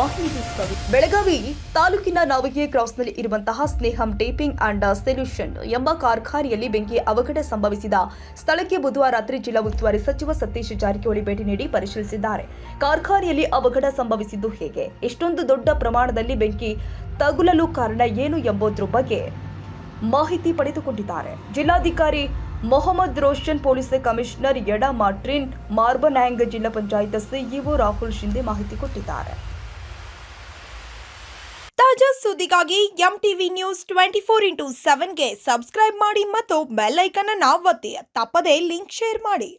ಮಾಹಿತಿ ಬೆಳಗಾವಿ ತಾಲೂಕಿನ ನಾವಿಗೆ ಕ್ರಾಸ್ನಲ್ಲಿ ಇರುವಂತಹ ಸ್ನೇಹಂ ಟೇಪಿಂಗ್ ಅಂಡ್ ಸೊಲ್ಯೂಷನ್ ಎಂಬ ಕಾರ್ಖಾನೆಯಲ್ಲಿ ಬೆಂಕಿ ಅವಘಡ ಸಂಭವಿಸಿದ ಸ್ಥಳಕ್ಕೆ ಬುಧವಾರ ರಾತ್ರಿ ಜಿಲ್ಲಾ ಉಸ್ತುವಾರಿ ಸಚಿವ ಸತೀಶ್ ಜಾರಕಿಹೊಳಿ ಭೇಟಿ ನೀಡಿ ಪರಿಶೀಲಿಸಿದ್ದಾರೆ. ಕಾರ್ಖಾನೆಯಲ್ಲಿ ಅವಘಡ ಸಂಭವಿಸಿದ್ದು ಹೇಗೆ, ಎಷ್ಟೊಂದು ದೊಡ್ಡ ಪ್ರಮಾಣದಲ್ಲಿ ಬೆಂಕಿ ತಗುಲಲು ಕಾರಣ ಏನು ಎಂಬುದರ ಬಗ್ಗೆ ಮಾಹಿತಿ ಪಡೆದುಕೊಂಡಿದ್ದಾರೆ. ಜಿಲ್ಲಾಧಿಕಾರಿ Mohammed Roshan, police commissioner Yeda Martin Marbaniang, ಜಿಲ್ಲಾ ಪಂಚಾಯತ್ ಸಿಇಒ ರಾಹುಲ್ ಶಿಂದೆ ಮಾಹಿತಿ ಕೊಟ್ಟಿದ್ದಾರೆ. ತಾಜಾ ಸುದ್ದಿಗಾಗಿ ಎಂಟಿವಿ ನ್ಯೂಸ್ 24x7ಗೆ ಸಬ್ಸ್ಕ್ರೈಬ್ ಮಾಡಿ ಮತ್ತು ಬೆಲ್ ಐಕಾನ್ ಅನ್ನು ಒತ್ತಿ. ತಪ್ಪದೇ ಲಿಂಕ್ ಶೇರ್ ಮಾಡಿ.